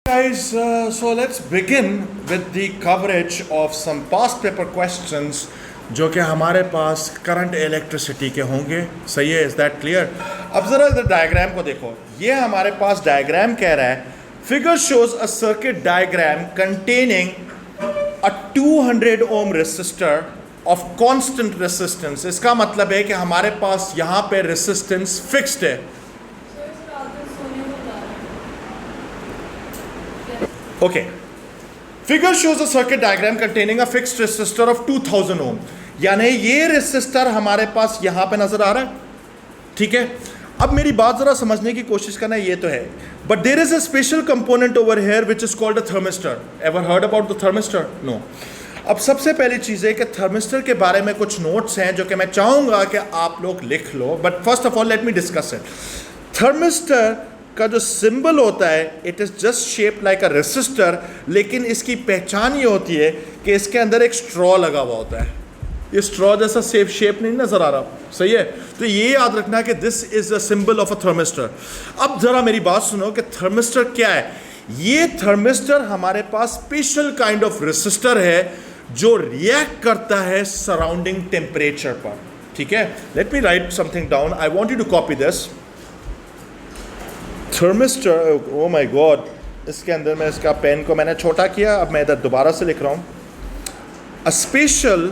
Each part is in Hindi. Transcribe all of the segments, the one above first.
Guys, so let's begin with the coverage of some past paper questions जो कि हमारे पास करंट इलेक्ट्रिसिटी के होंगे. सही है? Is that clear? अब जरा इधर डायग्राम को देखो. ये हमारे पास डायग्राम कह रहा है figure shows a circuit diagram containing a 200 ohm resistor of constant resistance. इसका मतलब है कि हमारे पास यहाँ पे रेसिस्टेंस फिक्स्ड है. Okay, figure shows a circuit diagram containing a fixed resistor of 2000 ओम. यानी ये रेसिस्टर हमारे पास यहां पे नजर आ रहा है. ठीक है, अब मेरी बात जरा समझने की कोशिश करना. ये तो है, but there is a special component over here which is called a thermistor. Ever heard about the thermistor? No. अब सबसे पहली चीज है कि थर्मिस्टर के बारे में कुछ नोट्स हैं जो कि मैं चाहूंगा कि आप लोग लिख लो. But first of all let me discuss it. Thermistor का जो सिंबल होता है it is just shape like a resistor, लेकिन इसकी पहचान ये होती है कि इसके अंदर एक स्ट्रॉ लगा हुआ होता है. ये स्ट्रॉ जैसा सेफ शेप नहीं नजर आ रहा. सही है? तो ये याद रखना कि this is a symbol of a thermistor. अब जरा मेरी बात सुनो कि थर्मिस्टर क्या है. ये थर्मिस्टर हमारे पास स्पेशल काइंड ऑफ रेसिस्टर है जो रिएक्ट करता है सराउंडिंग टेम्परेचर पर. ठीक है, let me write something down. I want you to copy this. Thermistor, oh my god, इसके अंदर में इसका पेन को मैंने छोटा किया. अब मैं इधर दोबारा से लिख रहा हूं. A special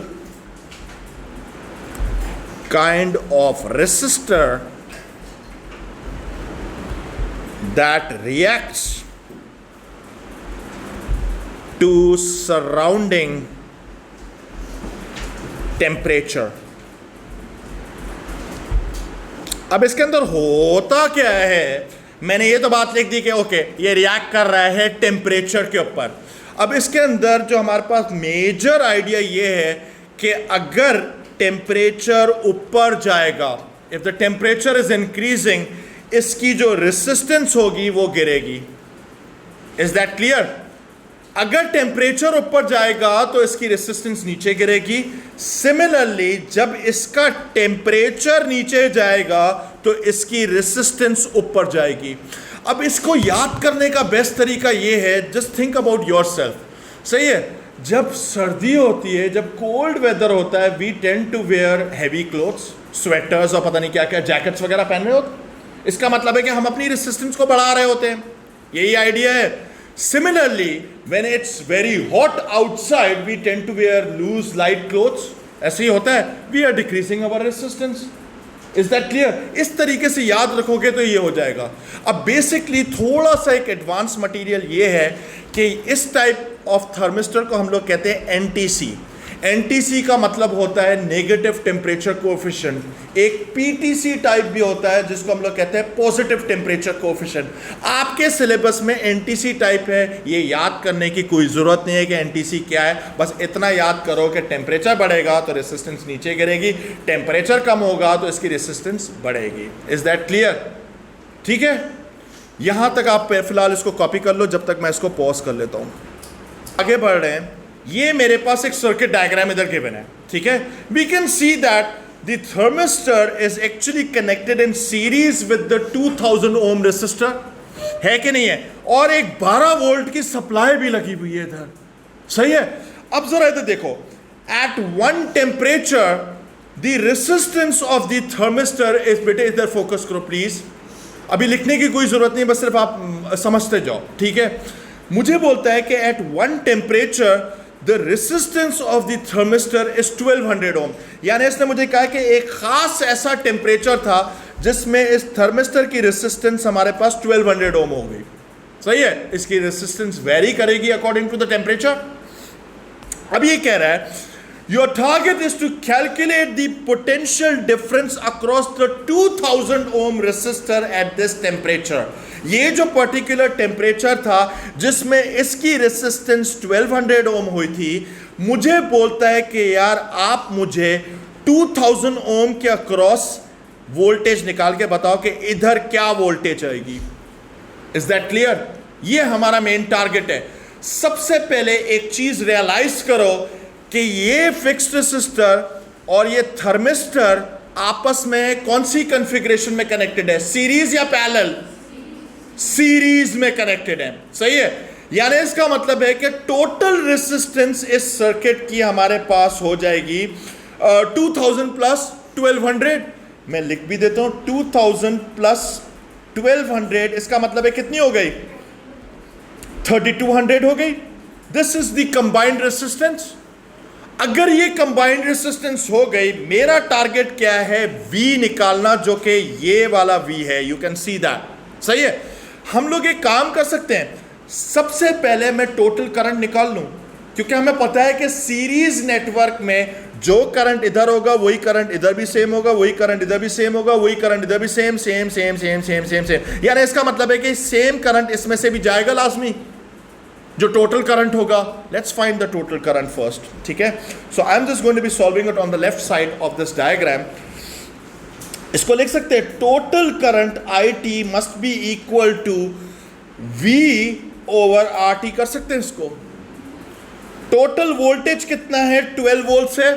kind of resistor that reacts to surrounding temperature. अब इसके अंदर होता क्या है, मैंने ये तो बात लिख दी कि ओके ये रिएक्ट कर रहा है टेम्परेचर के ऊपर. अब इसके अंदर जो हमारे पास मेजर आइडिया ये है कि अगर टेम्परेचर ऊपर जाएगा, if the temperature is increasing, इसकी जो रेसिस्टेंस होगी वो गिरेगी. Is that clear? अगर टेम्परेचर ऊपर जाएगा तो इसकी रेसिस्टेंस नीचे गिरेगी. सिमिलरली जब इसका टेम्परेचर नीचे जाएगा तो इसकी रेसिस्टेंस ऊपर जाएगी. अब इसको याद करने का बेस्ट तरीका ये है, जस्ट थिंक अबाउट योरसेल्फ. सही है? जब सर्दी होती है, जब कोल्ड वेदर होता है, we tend to wear heavy clothes, sweaters और पता नहीं क्या क्या जैकेट्स वगैरह पहन रहे होते. इसका मतलब है कि हम अपनी रेसिस्टेंस को बढ़ा रहे होते हैं. यही आइडिया है. Similarly when it's very hot outside we tend to wear loose light clothes. ऐसे ही होता है, we are decreasing our resistance. Is that clear? इस तरीके से याद रखोगे तो ये हो जाएगा. अब बेसिकली थोड़ा सा एक एडवांस मटेरियल ये है कि इस टाइप ऑफ थर्मिस्टर को हम लोग कहते हैं एनटीसी. एनटीसी का मतलब होता है नेगेटिव टेम्परेचर कोएफिशिएंट. एक पीटीसी टाइप भी होता है जिसको हम लोग कहते हैं पॉजिटिव टेम्परेचर कोएफिशिएंट. आपके सिलेबस में एनटीसी टाइप है, ये याद करने की कोई ज़रूरत नहीं है कि एनटीसी क्या है. बस इतना याद करो कि टेम्परेचर बढ़ेगा तो रेसिस्टेंस नीचे गिरेगी, टेम्परेचर कम होगा तो इसकी रेसिस्टेंस बढ़ेगी. Is that clear? ठीक है, यहां तक आप फिलहाल इसको कॉपी कर लो जब तक मैं इसको पॉज कर लेता हूं. आगे बढ़ रहे हैं. ये मेरे पास एक सर्किट डायग्राम इधर गिवन है. ठीक है, we can see that the thermistor is actually connected in series with the 2000 ohm resistor. है कि नहीं है? और एक 12 वोल्ट की सप्लाई भी लगी हुई है इधर. सही है? अब जरा इधर देखो. At one temperature the resistance of the thermistor is, बेटे इधर फोकस करो प्लीज. अभी लिखने की कोई जरूरत नहीं, बस सिर्फ आप समझते जाओ. ठीक है, मुझे बोलता है कि at one temperature the resistance of the thermistor is 1200 ohm. यानी इसने मुझे कहा कि एक खास ऐसा टेम्परेचर था जिसमें इस थर्मिस्टर की रेसिस्टेंस हमारे पास 1200 ओम हो गई. सही है? इसकी रेसिस्टेंस वेरी करेगी अकॉर्डिंग टू द टेम्परेचर. अब ये कह रहा है your target is to calculate the potential difference across the 2000 ohm resistor at this temperature. ये जो पर्टिकुलर टेम्परेचर था जिसमें इसकी रेसिस्टेंस 1200 ओम हुई थी, मुझे बोलता है कि यार आप मुझे 2000 ओम के अक्रॉस वोल्टेज निकाल के बताओ कि इधर क्या वोल्टेज आएगी. Is that clear? ये हमारा मेन टारगेट है. सबसे पहले एक चीज रियलाइज करो कि ये फिक्स्ड रेसिस्टर और ये थर्मिस्टर आपस में कौन सी कॉन्फ़िगरेशन में कनेक्टेड है, सीरीज या पैरेलल? सीरीज में कनेक्टेड है, सही है। यानी इसका मतलब है कि टोटल रेसिस्टेंस इस सर्किट की हमारे पास हो जाएगी 2000 प्लस 1200। मैं लिख भी देता हूं 2000 प्लस 1200, इसका मतलब है कितनी हो गई, 3200 हो गई। This is the combined resistance. अगर ये कंबाइंड रेसिस्टेंस हो गई, मेरा टारगेट क्या है, V निकालना, जो कि ये वाला V है, यू कैन सी दैट, सही है। हम लोग एक काम कर सकते हैं, सबसे पहले मैं टोटल करंट निकाल लूं, क्योंकि हमें पता है कि सीरीज नेटवर्क में जो करंट इधर होगा वही करंट इधर भी सेम होगा, वही करंट इधर भी सेम होगा, वही करंट इधर भी same same same same same same same. यानी इसका मतलब है कि सेम करंट इसमें से भी जाएगा लाजमी, जो टोटल करंट होगा। Let's find the total current first, ठीक है। So I am just going to be solving it on the left side of this diagram. इसको लिख सकते हैं, total current IT must be equal to V over RT कर सकते हैं इसको। टोटल वोल्टेज कितना है, 12 वोल्ट से।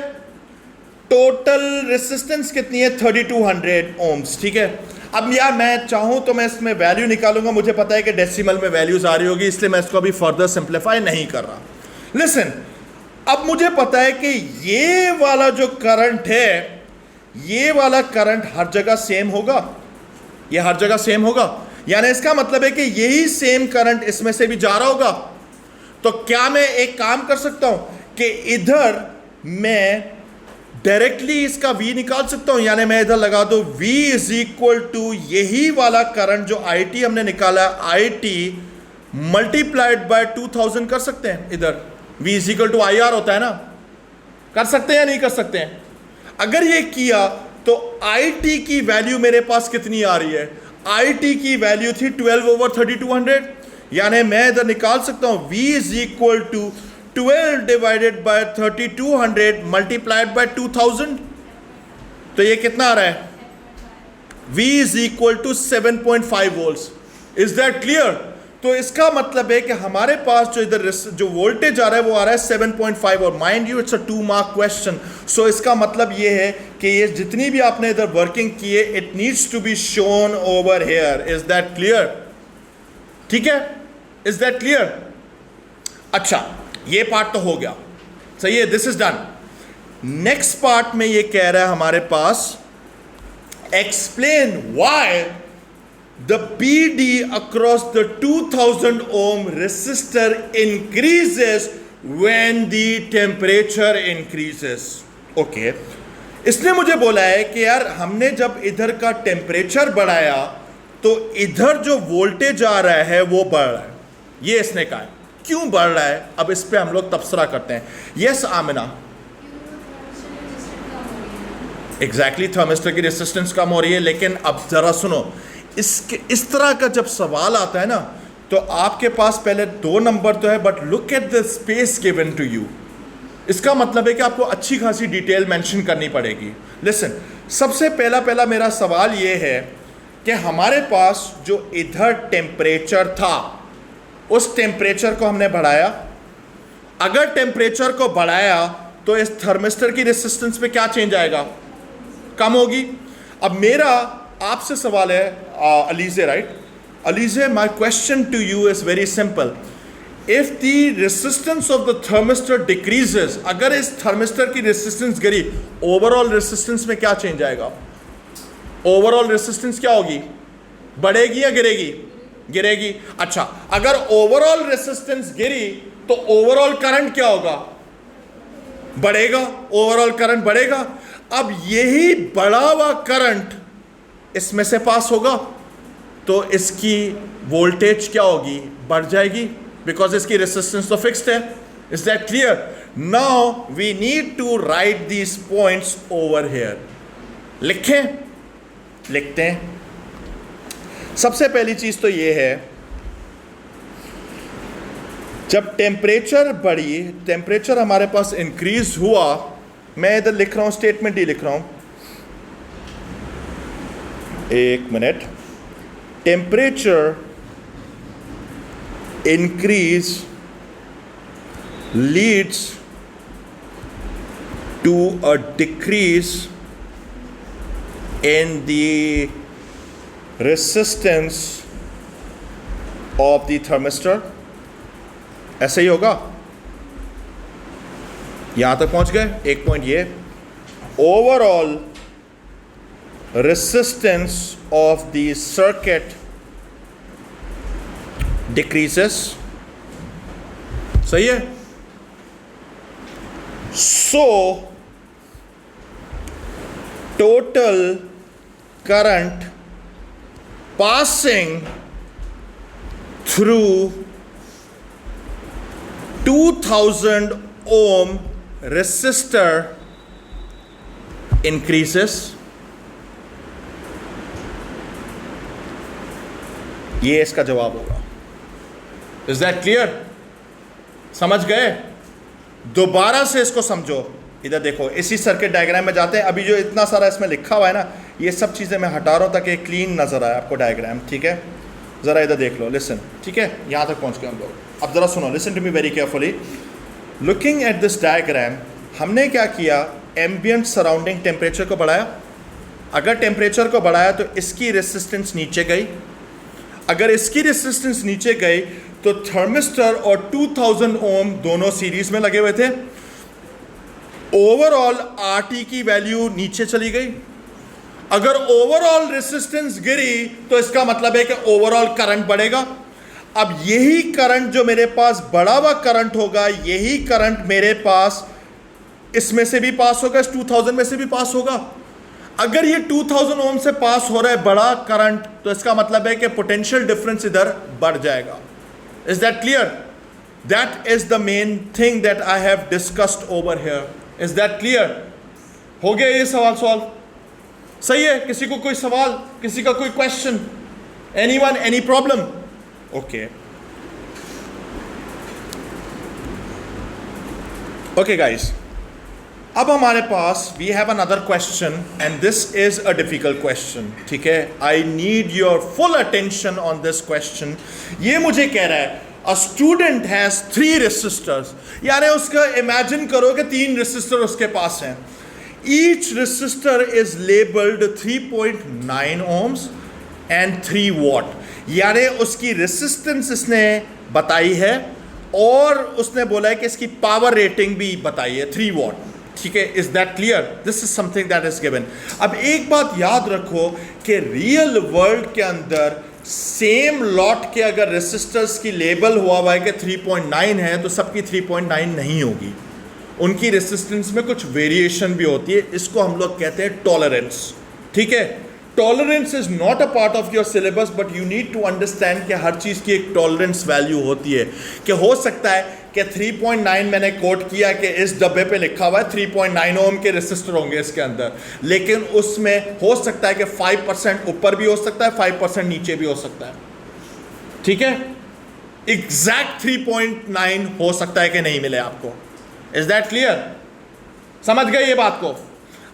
टोटल रेसिस्टेंस कितनी है, 3200 ओम्स, ठीक है। अब यार मैं चाहूं तो मैं इसमें वैल्यू निकालूंगा, मुझे पता है कि डेसिमल में वैल्यूज आ रही होगी, इसलिए मैं इसको अभी फर्दर सिंप्लीफाई नहीं कर रहा। लिसन, अब मुझे पता है कि ये वाला जो करंट है, ये वाला करंट हर जगह सेम होगा, ये हर जगह सेम होगा। यानी इसका मतलब है कि यही सेम करंट इसमें से भी जा रहा होगा। तो क्या मैं एक काम कर सकता हूं कि इधर मैं डायरेक्टली इसका V निकाल सकता हूं, यानी मैं इधर लगा दो V इज इक्वल टू यही वाला करंट जो IT हमने निकाला है, IT मल्टीप्लाइड बाय 2000 कर सकते हैं। इधर V is equal to IR होता है ना, कर सकते हैं या नहीं कर सकते हैं। अगर ये किया तो IT की वैल्यू मेरे पास कितनी आ रही है, IT की वैल्यू थी 12 ओवर 3200। यानी मैं इधर निकाल सकता हूं V is equal to 12 divided by 3200 multiplied by 2000। तो ये कितना आ रहा है, V is equal to 7.5 volts. Is that clear. तो इसका मतलब है कि हमारे पास जो इधर जो वोल्टेज आ रहा है वो आ रहा है 7.5, और mind you it's a 2 mark question. So इसका मतलब ये है कि ये जितनी भी आपने इधर वर्किंग की है, it needs to be shown over here. Is that clear, ठीक है, इज दैट क्लियर। अच्छा, ये पार्ट तो हो गया, सही है, this is done. Next part में ये कह रहा है हमारे पास, explain why the PD across the 2000 ohm resistor increases when the temperature increases. Okay, इसने मुझे बोला है कि यार हमने जब इधर का टेम्परेचर बढ़ाया तो इधर जो वोल्टेज आ रहा है वो बढ़ रहा है। ये इसने कहा है, क्यों बढ़ रहा है, अब इस पे हम लोग तबसरा करते हैं। यस आमिना, एग्जैक्टली, थर्मिस्टर की रेसिस्टेंस कम हो रही है। लेकिन अब जरा सुनो, इस तरह का जब सवाल आता है ना, तो आपके पास पहले 2 नंबर तो है, but look at the space given to you. इसका मतलब है कि आपको अच्छी खासी डिटेल मेंशन करनी पड़ेगी। लिसन, सबसे पहला मेरा सवाल ये है कि हमारे पास जो इधर टेम्परेचर था, उस टेम्परेचर को हमने बढ़ाया। अगर टेम्परेचर को बढ़ाया तो इस थर्मिस्टर की रेसिस्टेंस पे क्या चेंज आएगा, कम होगी। अब मेरा आपसे सवाल है, अलीजे, राइट, अलीजे, my question to you is very simple. If the resistance of the thermistor decreases, अगर इस थर्मिस्टर की रेसिस्टेंस गिरी, ओवरऑल रेसिस्टेंस में क्या चेंज आएगा, ओवरऑल रेसिस्टेंस क्या होगी, बढ़ेगी या गिरेगी, गिरेगी। अच्छा, अगर ओवरऑल रेसिस्टेंस गिरी तो ओवरऑल करंट क्या होगा, बढ़ेगा, ओवरऑल करंट बढ़ेगा। अब यही बढ़ा हुआ करंट इसमें से पास होगा तो इसकी वोल्टेज क्या होगी, बढ़ जाएगी, बिकॉज इसकी रेसिस्टेंस तो फिक्स्ड है। Is that clear. Now we need to write these points over here. लिखें, लिखते हैं। सबसे पहली चीज तो ये है, जब टेम्परेचर बढ़ी, टेम्परेचर हमारे पास इंक्रीज हुआ, मैं इधर लिख रहा हूं, स्टेटमेंट ही लिख रहा हूं, एक minute. Temperature increase leads to a decrease in the resistance of the thermistor, ऐसे ही होगा। यहां तक पहुंच गए। एक पॉइंट ये, overall resistance of the circuit decreases, सही है। So total current passing through 2000 ohm resistor increases। ये इसका जवाब होगा। Is that clear? समझ गए? दोबारा से इसको समझो। इधर देखो, इसी सर्किट डायग्राम में जाते हैं। अभी जो इतना सारा इसमें लिखा हुआ है ना, ये सब चीज़ें मैं हटा रहा हूँ ताकि क्लीन नजर आए आपको डायग्राम, ठीक है। ज़रा इधर देख लो, लिसन, ठीक है। यहाँ तक पहुँच गए हम लोग। अब ज़रा सुनो, listen to me very carefully. Looking at this diagram, हमने क्या किया, एम्बियंट सराउंडिंग टेम्परेचर को बढ़ाया। अगर टेम्परेचर को बढ़ाया तो इसकी रेसिस्टेंस नीचे गई। अगर इसकी रेसिस्टेंस नीचे गई तो थर्मिस्टर और 2000 ओम दोनों सीरीज में लगे हुए थे। ओवरऑल आरटी की वैल्यू नीचे चली गई। अगर ओवरऑल रेसिस्टेंस गिरी तो इसका मतलब है कि ओवरऑल करंट बढ़ेगा। अब यही करंट जो मेरे पास बढ़ा हुआ करंट होगा, यही करंट मेरे पास इसमें से भी पास होगा, इस 2000 में से भी पास होगा। अगर ये 2000 ओम से पास हो रहा है बड़ा करंट, तो इसका मतलब है कि पोटेंशियल डिफरेंस इधर बढ़ जाएगा। Is that clear? That is the main thing that I have discussed over here. Is that clear? हो गया ये सवाल सॉल्व? सही है? किसी को कोई सवाल, किसी का कोई question, anyone, any problem? Okay okay guys, अब हमारे पास we have another question and this is a difficult question, ठीक है। I need your full attention on this question. ये मुझे कह रहा है अ स्टूडेंट हैज 3 रेसिस्टर्स, यानी उसका इमेजिन करो कि 3 रेसिस्टर उसके पास हैं। Each resistor is labelled 3.9 ohms and 3 watt, यानी उसकी रेसिस्टेंस इसने बताई है और उसने बोला है कि इसकी पावर रेटिंग भी बताई है 3 watt, ठीक है। Is that clear? This is something that is given. अब एक बात याद रखो कि रियल वर्ल्ड के अंदर सेम लॉट के अगर रेसिस्टर्स की लेबल हुआ है कि 3.9 है तो सबकी 3.9 नहीं होगी, उनकी रेसिस्टेंस में कुछ वेरिएशन भी होती है। इसको हम लोग कहते हैं टॉलरेंस, ठीक है। Tolerance is not a part of your syllabus, but you need to understand कि हर चीज़ की एक टॉलरेंस वैल्यू होती है। कि हो सकता है कि 3.9 मैंने कोट किया कि इस डब्बे पे लिखा हुआ है 3.9 ओम के रेसिस्टर होंगे इसके अंदर, लेकिन उसमें हो सकता है कि 5% ऊपर भी हो सकता है, 5% नीचे भी हो सकता है, ठीक है। एग्जैक्ट 3.9 हो सकता है कि नहीं मिले आपको। Is that clear? समझ गए ये बात को?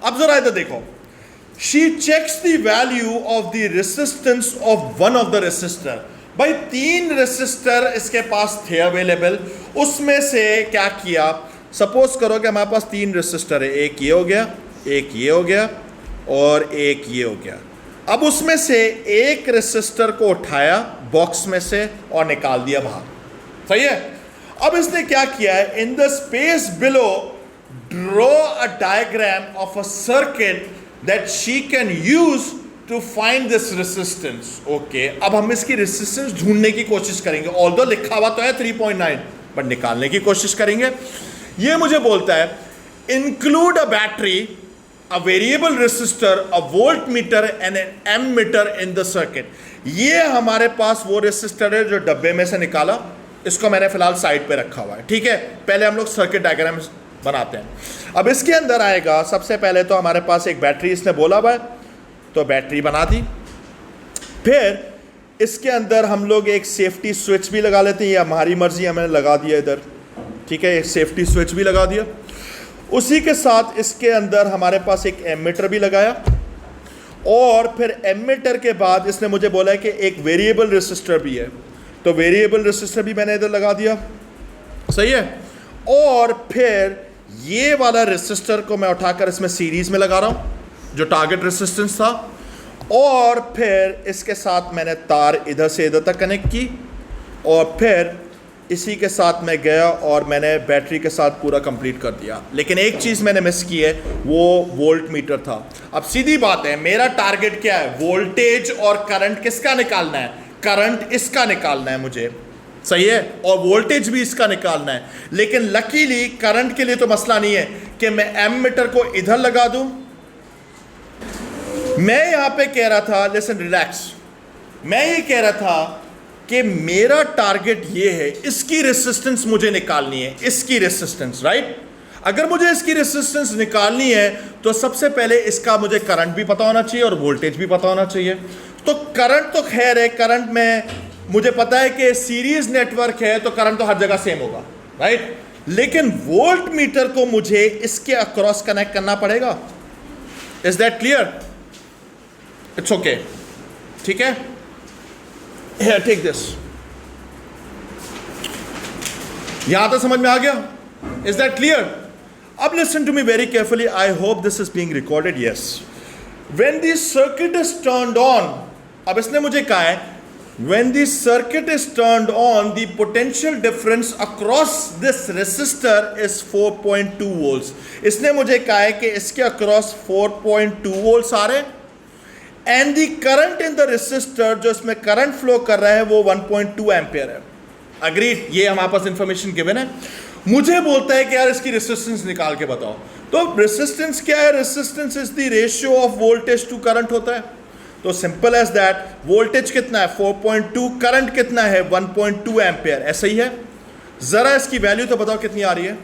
अब जरा इधर देखो, she checks the value of the resistance of one of the resistor। भाई 3 रेसिस्टर इसके पास थे अवेलेबल, उसमें से क्या किया, सपोज करो कि हमारे पास 3 रेसिस्टर है, एक ये हो गया, एक ये हो गया और एक ये हो गया। अब उसमें से एक रेसिस्टर को उठाया बॉक्स में से और निकाल दिया बाहर, सही है। अब इसने क्या किया है, in the space below draw a diagram of a circuit that she can use to find this resistance। okay, अब हम इसकी रेसिस्टेंस ढूंढने की कोशिश करेंगे। ऑल्दो लिखा हुआ तो है 3.9, बट निकालने की कोशिश करेंगे। ये मुझे बोलता है include a battery, a variable resistor, a voltmeter and an ammeter in the circuit. ये हमारे पास वो रेसिस्टर है जो डब्बे में से निकाला, इसको मैंने फिलहाल साइड पे रखा हुआ है, ठीक है। पहले हम लोग सर्किट डायग्राम बनाते हैं। अब इसके अंदर आएगा, सबसे पहले तो हमारे पास एक बैटरी इसने बोला हुआ है, तो बैटरी बना दी। फिर इसके अंदर हम लोग एक सेफ्टी स्विच भी लगा लेते हैं, ये हमारी मर्जी, हमने लगा दिया इधर, ठीक है। एक सेफ्टी स्विच भी लगा दिया। उसी के साथ इसके अंदर हमारे पास एक एमीटर भी लगाया और फिर एमीटर के बाद इसने मुझे बोला है कि एक वेरिएबल रेसिस्टर भी है, तो वेरिएबल रेसिस्टर भी मैंने इधर लगा दिया, सही है। और फिर ये वाला रेसिस्टर को मैं उठाकर इसमें सीरीज में लगा रहा हूं जो टारगेट रेसिस्टेंस था, और फिर इसके साथ मैंने तार इधर से इधर तक कनेक्ट की और फिर इसी के साथ मैं गया और मैंने बैटरी के साथ पूरा कंप्लीट कर दिया। लेकिन एक चीज़ मैंने मिस की है, वो वोल्ट मीटर था। अब सीधी बात है, मेरा टारगेट क्या है? वोल्टेज और करंट किसका निकालना है? करंट इसका निकालना है मुझे, सही है, और वोल्टेज भी इसका निकालना है। लेकिन लकीली करंट के लिए तो मसला नहीं है कि मैं एमीटर को इधर लगा दूं। मैं यहां पे कह रहा था, लिसन रिलैक्स, मैं ये कह रहा था कि मेरा टारगेट ये है, इसकी रेसिस्टेंस मुझे निकालनी है, इसकी रेसिस्टेंस, राइट? अगर मुझे इसकी रेसिस्टेंस निकालनी है तो सबसे पहले इसका मुझे करंट भी पता होना चाहिए और वोल्टेज भी पता होना चाहिए। तो करंट तो खैर है, करंट में मुझे पता है कि सीरीज नेटवर्क है तो करंट तो हर जगह सेम होगा, राइट? लेकिन वोल्ट मीटर को मुझे इसके अक्रॉस कनेक्ट करना पड़ेगा। Is that clear? It's okay, ठीक है? Here, take this. यहां तक समझ में आ गया? Is that clear? अब listen to me very carefully. I hope this is being recorded. Yes. When the circuit is turned on, अब इसने मुझे कहा है, when the circuit is turned on, the potential difference across this resistor is 4.2 volts. इसने मुझे कहा है कि इसके across 4.2 volts आ रहे हैं, and the current in the resistor, जो इसमें करंट फ्लो कर रहा है वो 1.2 एम्पियर है। अग्रीड? ये हमारे पास इंफॉर्मेशन गिवन है। मुझे बोलता है कि यार इसकी रेसिस्टेंस निकाल के बताओ। तो रेसिस्टेंस क्या है? Resistance is the ratio of voltage to current होता है। तो सिंपल एज दैट, वोल्टेज कितना है? 4.2, करंट कितना है? 1.2 एम्पियर। ऐसा ही है। जरा इसकी वैल्यू तो बताओ कितनी आ रही है?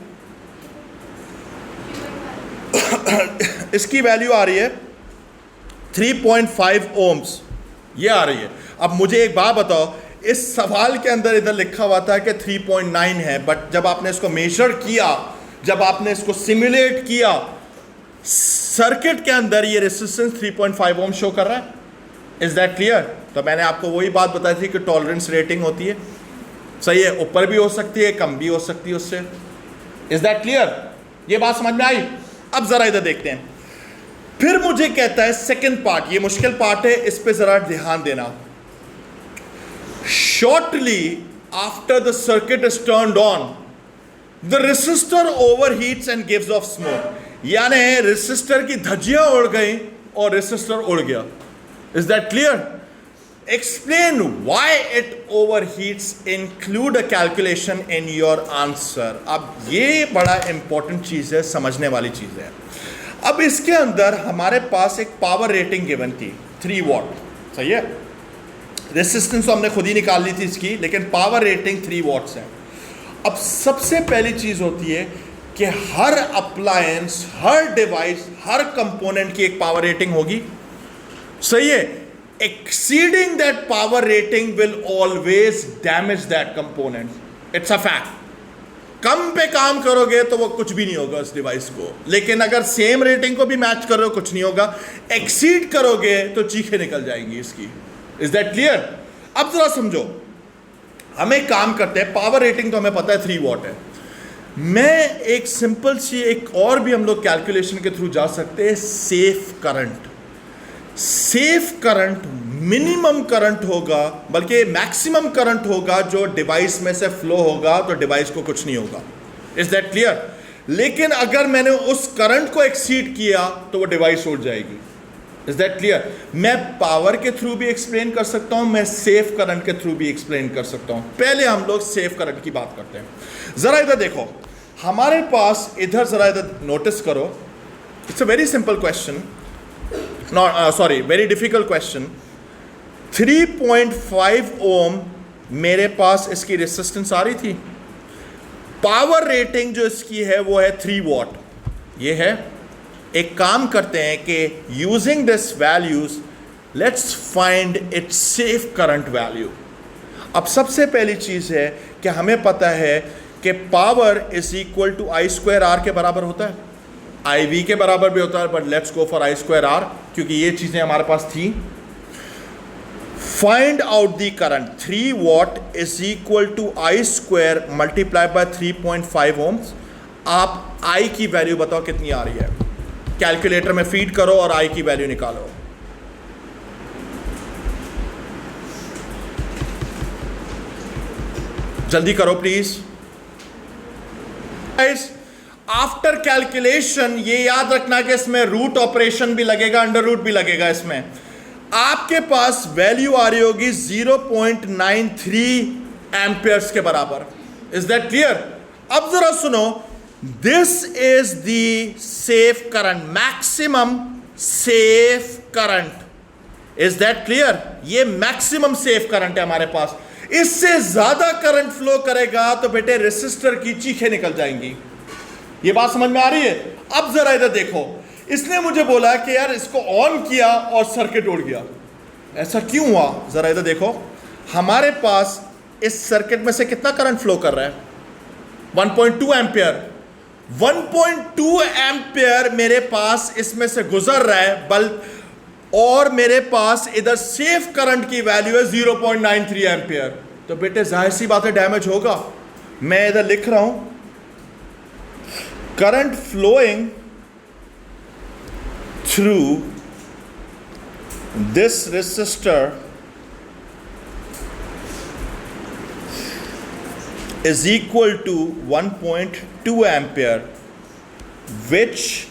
इसकी वैल्यू आ रही है 3.5 ओम्स, ये आ रही है। अब मुझे एक बात बताओ, इस सवाल के अंदर इधर लिखा हुआ था कि 3.9 है, बट जब आपने इसको मेजर किया, जब आपने इसको सिमुलेट किया, सर्किट के अंदर ये रेजिस्टेंस 3.5 ओम शो कर रहा है। Is that clear? तो मैंने आपको वही बात बताई थी कि टॉलरेंस रेटिंग होती है, सही है, ऊपर भी हो सकती है, कम भी हो सकती है उससे। Is that clear? ये बात समझ में आई? अब जरा इधर देखते हैं। फिर मुझे कहता है सेकंड पार्ट, ये मुश्किल पार्ट है, इस पे जरा ध्यान देना। Shortly after the circuit is turned on, the resistor overheats and gives off smoke. यानी रेसिस्टर की धज्जियां उड़ गई और रेसिस्टर उड़ गया। Is that clear? Explain why it overheats, include a calculation in your answer. अब ये बड़ा इंपॉर्टेंट चीज है, समझने वाली चीज है। अब इसके अंदर हमारे पास एक पावर रेटिंग गिवन थी 3 वॉट, सही है। रेसिस्टेंस तो हमने खुद ही निकाल ली थी इसकी, लेकिन पावर रेटिंग 3 वॉट्स है। अब सबसे पहली चीज होती है कि हर अप्लायंस, हर डिवाइस, हर कंपोनेंट की एक पावर रेटिंग होगी, सही है। Exceeding that power rating will always damage that component, it's a fact. कम पे काम करोगे तो वो कुछ भी नहीं होगा उस डिवाइस को, लेकिन अगर सेम रेटिंग को भी मैच कर रहे हो कुछ नहीं होगा। एक्सीड करोगे तो चीखें निकल जाएंगी इसकी। Is that clear? अब जरा समझो, हमें काम करते हैं, पावर रेटिंग तो हमें पता है 3 वॉट है। मैं एक सिंपल सी एक और भी हम लोग कैलकुलेशन के थ्रू जा सकते हैं, safe current. Safe current minimum current होगा, बल्कि मैक्सिमम करंट होगा जो डिवाइस में से फ्लो होगा, तो डिवाइस को कुछ नहीं होगा। Is that clear? लेकिन अगर मैंने उस करंट को एक्सीड किया तो वो डिवाइस उड़ जाएगी। Is that clear? मैं पावर के थ्रू भी एक्सप्लेन कर सकता हूं, मैं सेफ करंट के थ्रू भी एक्सप्लेन कर सकता हूं। पहले हम लोग सेफ करंट की बात करते हैं। जरा इधर देखो, हमारे पास इधर जरा इधर नोटिस करो, it's a very simple question, sorry very difficult question. 3.5 ओम मेरे पास इसकी रेसिस्टेंस आ रही थी, पावर रेटिंग जो इसकी है वो है 3 वॉट, ये है। एक काम करते हैं कि using this values let's find its safe current value. अब सबसे पहली चीज है कि हमें पता है कि power is equal to I²R के बराबर होता है, IV के बराबर भी होता है, but let's go for I²R क्योंकि ये चीजें हमारे पास थी। Find out the current, 3 watt is equal to I² multiply by 3.5 ohms. आप I की वैल्यू बताओ कितनी आ रही है, कैलकुलेटर में फीड करो और I की वैल्यू निकालो। जल्दी करो प्लीज। आफ्टर कैलकुलेशन ये याद रखना कि इसमें रूट ऑपरेशन भी लगेगा, अंडर रूट भी लगेगा। इसमें आपके पास वैल्यू आ रही होगी 0.93 एम्पियर्स के बराबर। Is that clear? अब जरा सुनो, this is the safe current, maximum safe current. Is that clear? ये मैक्सिमम सेफ करंट है हमारे पास। इससे ज्यादा करंट फ्लो करेगा तो बेटे रेसिस्टर की चीखें निकल जाएंगी। ये बात समझ में आ रही है? अब जरा इधर देखो, इसने मुझे बोला कि यार इसको ऑन किया और सर्किट उड़ गया। ऐसा क्यों हुआ? जरा इधर देखो, हमारे पास इस सर्किट में से कितना करंट फ्लो कर रहा है? 1.2 एम्पियर। 1.2 एम्पियर मेरे पास इसमें से गुजर रहा है बल्ब, और मेरे पास इधर सेफ करंट की वैल्यू है 0.93 एम्पियर। तो बेटे जाहिर सी बात है डैमेज होगा। मैं इधर लिख रहा हूं, current flowing through this resistor is equal to 1.2 ampere, which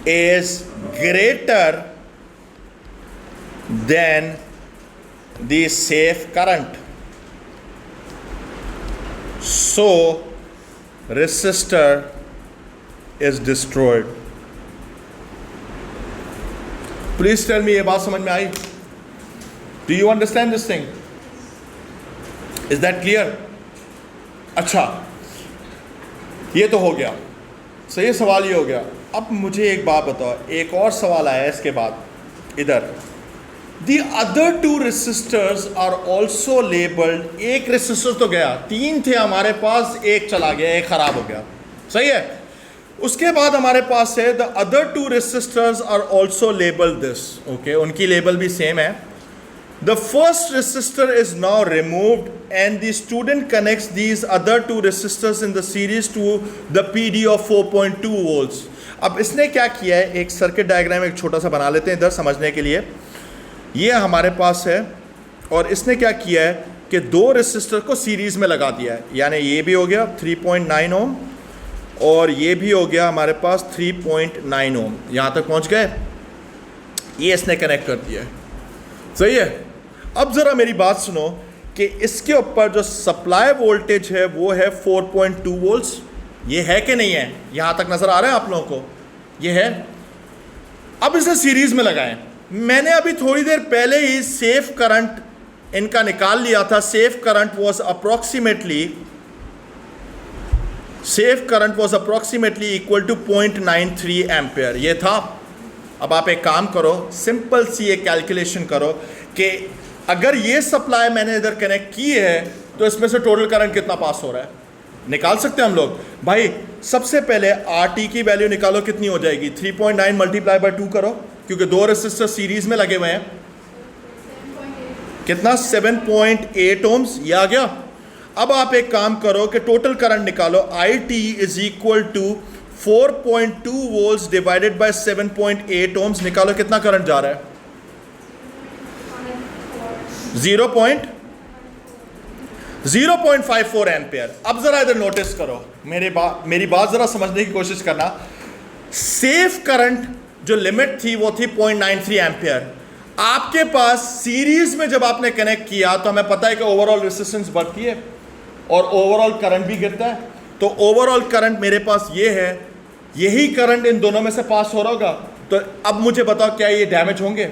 is greater than the safe current. So resistor is destroyed. Please tell me, ये बात समझ में आई? Do you understand this thing? Is that clear? अच्छा, ये तो हो गया। सही सवाल ये हो गया। अब मुझे एक बात बताओ, एक और सवाल आया इसके बाद इधर। The other two resistors are also labelled. एक रेसिस्टर तो गया, 3 थे हमारे पास, एक चला गया, एक खराब हो गया। सही है? उसके बाद हमारे पास है the other two resistors are also labelled this. Okay, उनकी लेबल भी सेम है। The first resistor is now removed and the student connects these other two resistors in the series to the PD of 4.2 volts. अब इसने क्या किया है, एक सर्किट डायग्राम एक छोटा सा बना लेते हैं इधर समझने के लिए। ये हमारे पास है, और इसने क्या किया है कि 2 रेसिस्टर को सीरीज में लगा दिया है। यानी ये भी हो गया 3.9 ओम, और ये भी हो गया हमारे पास 3.9 ओम। यहाँ तक पहुँच गए, ये इसने कनेक्ट कर दिया है। सही है? अब ज़रा मेरी बात सुनो कि इसके ऊपर जो सप्लाई वोल्टेज है वो है 4.2 वोल्ट्स। ये है कि नहीं है? यहाँ तक नज़र आ रहा है आप लोगों को? ये है। अब इसे सीरीज़ में लगाएं। मैंने अभी थोड़ी देर पहले ही सेफ करंट इनका निकाल लिया था। Safe current was approximately equal to 0.93 ampere. ये था। अब आप एक काम करो, सिंपल सी एक कैलकुलेशन करो कि अगर ये सप्लाई मैंने इधर कनेक्ट की है तो इसमें से टोटल करंट कितना पास हो रहा है, निकाल सकते हैं हम लोग। भाई सबसे पहले RT की वैल्यू निकालो, कितनी हो जाएगी? 3.9 मल्टीप्लाई बाय 2 करो, क्योंकि 2 रेसिस्टर सीरीज में लगे हुए हैं। कितना? 7.8 ओम्स। ये आ गया। अब आप एक काम करो कि टोटल करंट निकालो। IT is equal to 4.2 volts divided by 7.8 ohms. निकालो कितना करंट जा रहा है? 0.54 एम्पियर। अब जरा इधर नोटिस करो, मेरी बात जरा समझने की कोशिश करना। सेफ करंट जो लिमिट थी वो थी 0.93 एम्पियर। आपके पास सीरीज में जब आपने कनेक्ट किया तो हमें पता है कि ओवरऑल रेजिस्टेंस बढ़ती है और ओवरऑल करंट भी गिरता है। तो ओवरऑल करंट मेरे पास ये है, यही करंट इन दोनों में से पास हो रहा होगा। तो अब मुझे बताओ, क्या ये डैमेज होंगे?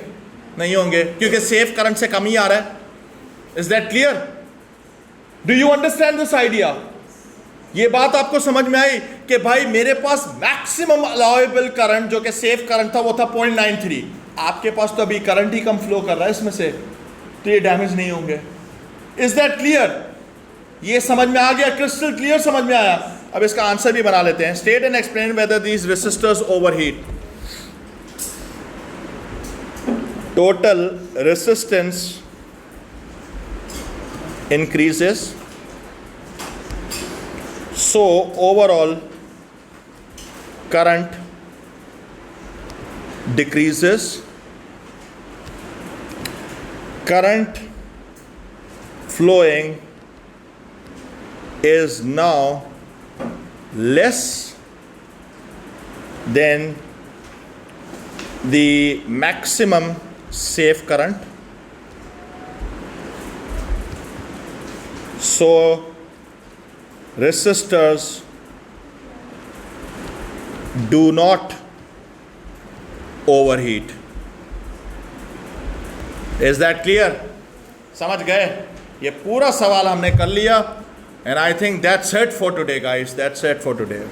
नहीं होंगे, क्योंकि सेफ करंट से कम ही आ रहा है। Is that clear? Do you understand this idea? ये बात आपको समझ में आई कि भाई मेरे पास मैक्सिमम अलाउएबल करंट जो कि सेफ करंट था वो था 0.93। आपके पास तो अभी करंट ही कम फ्लो कर रहा है इसमें से, तो ये डैमेज नहीं होंगे। Is that clear? ये समझ में आ गया? क्रिस्टल क्लियर समझ में आया? अब इसका आंसर भी बना लेते हैं। State and explain whether these resistors overheat. Total resistance increases, so overall current decreases. Current flowing is now less than the maximum safe current. So resistors do not overheat. Is that clear? समझ गए? ये पूरा सवाल हमने कर लिया. And I think that's it for today, guys. That's it for today.